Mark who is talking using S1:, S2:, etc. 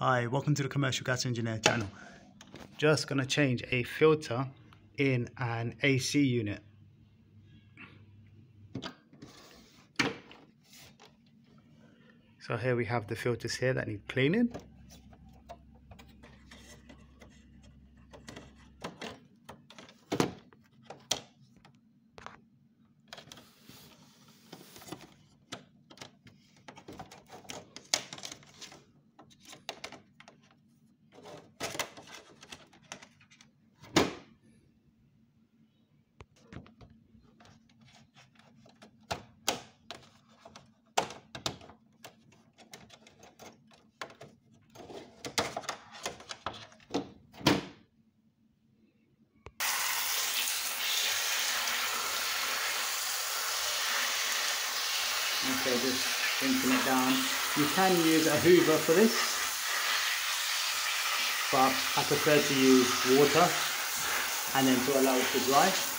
S1: Hi, welcome to the Commercial Gas Engineer channel. Just going to change a filter in an AC unit. So here we have the filters here that need cleaning. Okay, just rinsing it down. You can use a hoover for this, but I prefer to use water and then to allow it to dry.